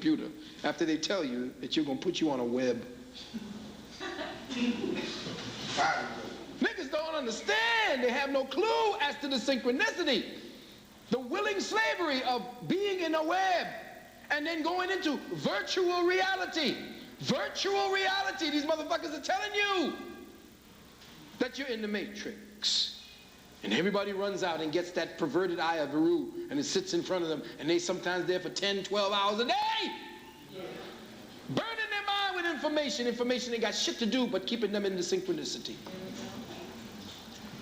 computer after they tell you that you're going to put you on a web. Niggas don't understand. They have no clue as to the synchronicity, the willing slavery of being in a web and then going into virtual reality. Virtual reality. These motherfuckers are telling you that you're in the matrix. And everybody runs out and gets that perverted eye of Veru, and it sits in front of them, and they sometimes there for 10, 12 hours a day. Burning their mind with information. Information they got shit to do but keeping them in the synchronicity.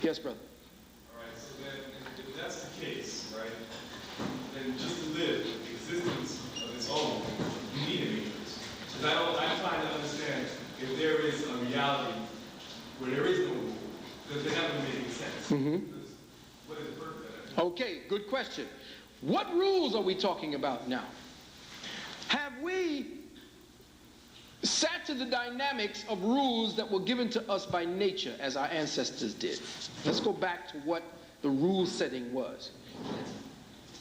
Yes, brother. All right, so then if that's the case, right, then just to live the existence of its own, you need a matrix. Because I'm trying to understand if there is a reality where there is no rule, because then that would make sense. Mm-hmm. What is the purpose of that? Okay, good question. What rules are we talking about now? Have we sat to the dynamics of rules that were given to us by nature as our ancestors did? Let's go back to what the rule setting was.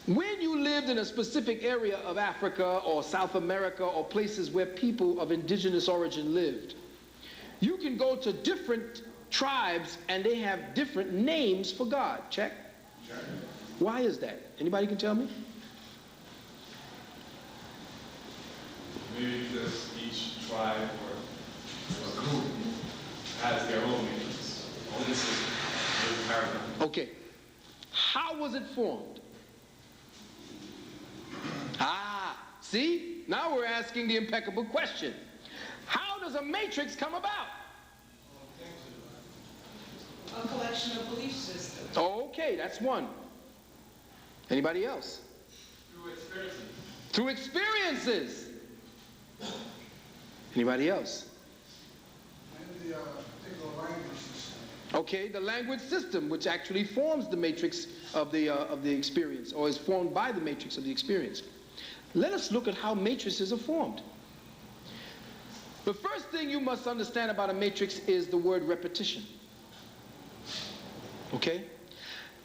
When you lived in a specific area of Africa or South America or places where people of indigenous origin lived, you can go to different tribes and they have different names for God. Check. Why is that? Anybody can tell me? Maybe because each tribe or group has their own matrix, own system, own paradigm. Okay. How was it formed? See? Now we're asking the impeccable question. How does a matrix come about? A collection of belief systems. Okay, that's one. Anybody else? Through experiences. Through experiences. Anybody else? And the particular language system. Okay, the language system, which actually forms the matrix of the experience, or is formed by the matrix of the experience. Let us look at how matrices are formed. The first thing you must understand about a matrix is the word repetition. Okay?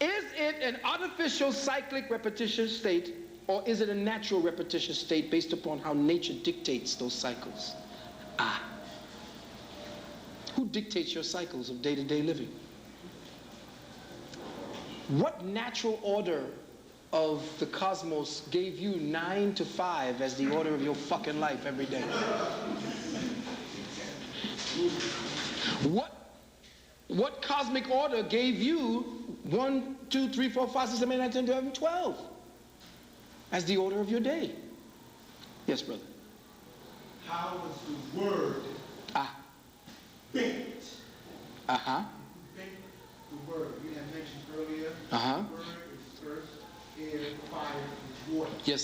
Is it an artificial cyclic repetition state, or is it a natural repetition state based upon how nature dictates those cycles? Who dictates your cycles of day-to-day living? What natural order of the cosmos gave you 9 to 5 as the order of your fucking life every day? What cosmic order gave you 1, 2, 3, 4, 5, 6, 7, 8, 9, 10, 11, 12 as the order of your day? Yes, brother. How was the word bent? Bent the word. You had mentioned earlier. The word is first, air, fire, and water. Yes.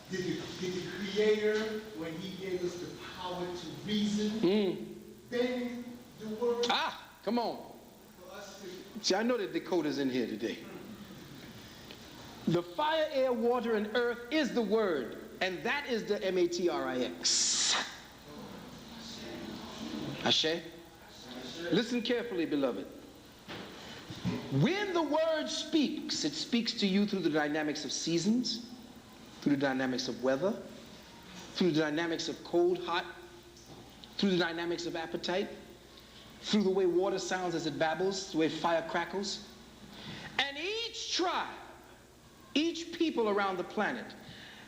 Did the Creator, when He gave us the power to reason, bend the word? Come on. For us to... See, I know the decoders in here today. The fire, air, water, and earth is the word, and that is the matrix. Ashe? Listen carefully, beloved. When the word speaks, it speaks to you through the dynamics of seasons, through the dynamics of weather, through the dynamics of cold, hot, through the dynamics of appetite, through the way water sounds as it babbles, the way fire crackles. And each tribe, each people around the planet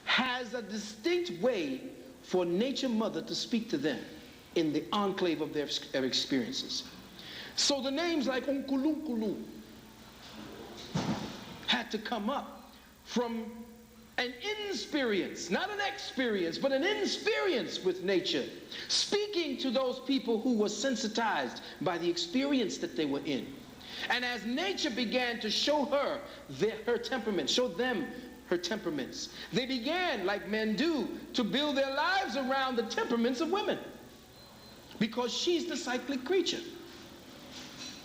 has a distinct way for Nature Mother to speak to them in the enclave of their experiences. So the names like Unkulunkulu had to come up from an inexperience, not an experience, but an inexperience with nature, speaking to those people who were sensitized by the experience that they were in. And as nature began to show her her temperament, show them her temperaments, they began, like men do, to build their lives around the temperaments of women. Because she's the cyclic creature.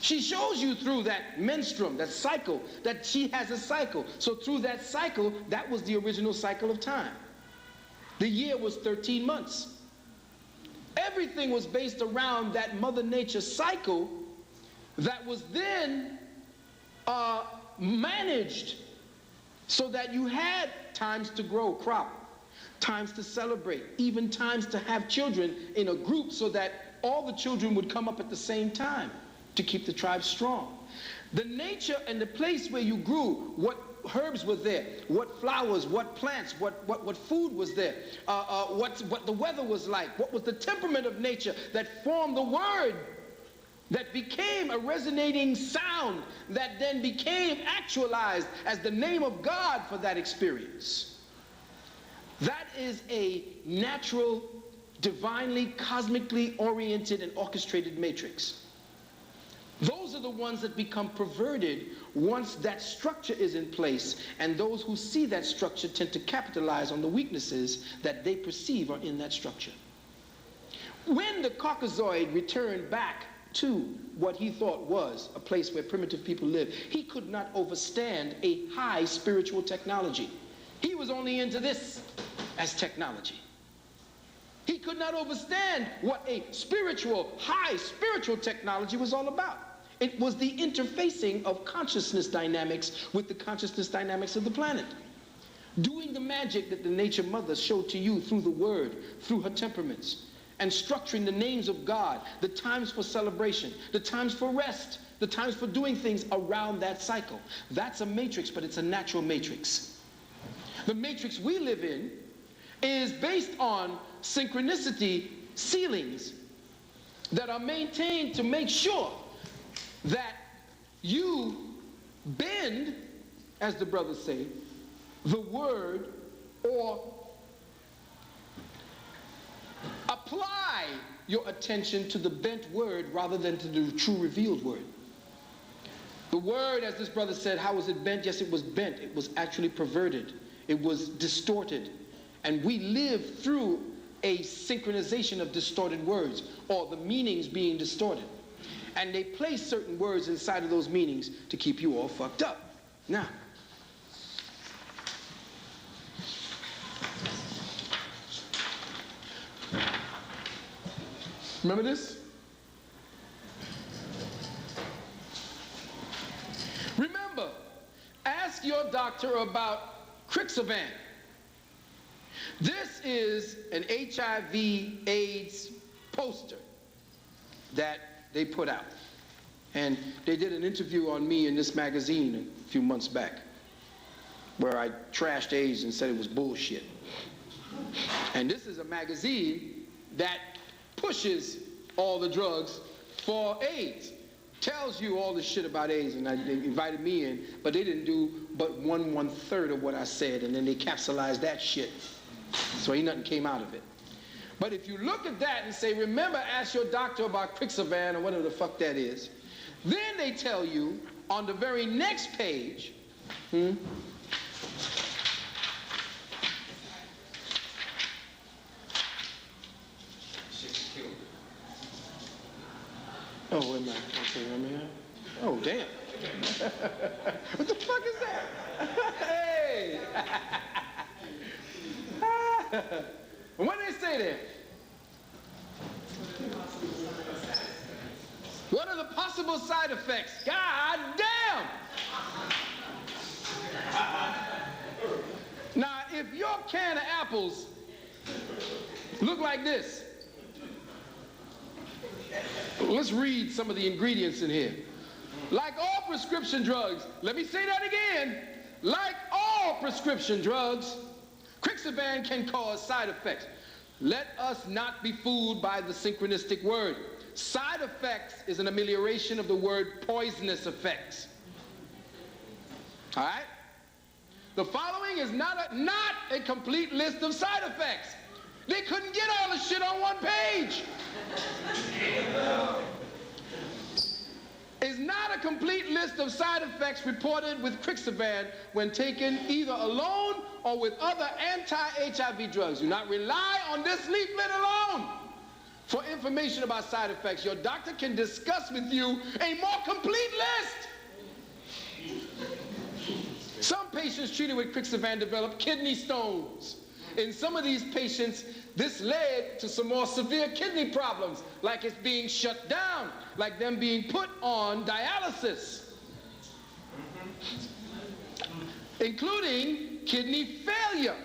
She shows you through that menstruum, that cycle, that she has a cycle. So through that cycle, that was the original cycle of time. The year was 13 months. Everything was based around that Mother Nature cycle that was then managed so that you had times to grow crop, times to celebrate, even times to have children in a group so that all the children would come up at the same time to keep the tribe strong. The nature and the place where you grew, what herbs were there, what flowers, what plants, what food was there, what the weather was like, what was the temperament of nature that formed the word that became a resonating sound that then became actualized as the name of God for that experience. That is a natural, divinely, cosmically oriented and orchestrated matrix. Those are the ones that become perverted once that structure is in place, and those who see that structure tend to capitalize on the weaknesses that they perceive are in that structure. When the Caucasoid returned back to what he thought was a place where primitive people lived, he could not overstand a high spiritual technology. He was only into this as technology. He could not understand what a spiritual, high spiritual technology was all about. It was the interfacing of consciousness dynamics with the consciousness dynamics of the planet. Doing the magic that the nature mother showed to you through the word, through her temperaments, and structuring the names of God, the times for celebration, the times for rest, the times for doing things around that cycle. That's a matrix, but it's a natural matrix. The matrix we live in is based on synchronicity ceilings that are maintained to make sure that you bend, as the brothers say, the word, or apply your attention to the bent word rather than to the true revealed word. The word, as this brother said, how was it bent? Yes, it was bent. It was actually perverted. It was distorted. And we live through a synchronization of distorted words, or the meanings being distorted. And they place certain words inside of those meanings to keep you all fucked up. Now, remember this? Remember, ask your doctor about Crixavan. This is an HIV/AIDS poster that they put out. And they did an interview on me in this magazine a few months back where I trashed AIDS and said it was bullshit. And this is a magazine that pushes all the drugs for AIDS. Tells you all the shit about AIDS, and they invited me in, but they didn't do but 1/3 of what I said, and then they capsulized that shit. So ain't nothing came out of it. But if you look at that and say, remember, ask your doctor about Crixavan or whatever the fuck that is, then they tell you on the very next page, oh, wait a minute. Okay, let me have. Oh, damn. What the fuck is that? Hey! What did they say there? What are the possible side effects? God damn! Now, if your can of apples look like this, let's read some of the ingredients in here. Like all prescription drugs, let me say that again. Like all prescription drugs, Crixavan can cause side effects. Let us not be fooled by the synchronistic word. Side effects is an amelioration of the word poisonous effects. All right? The following is not a complete list of side effects. They couldn't get all the shit on one page. Is not a complete list of side effects reported with Crixavan when taken either alone or with other anti-HIV drugs. Do not rely on this leaflet alone for information about side effects. Your doctor can discuss with you a more complete list. Some patients treated with Crixavan developed kidney stones. In some of these patients, this led to some more severe kidney problems, like it's being shut down, like them being put on dialysis, including kidney failure.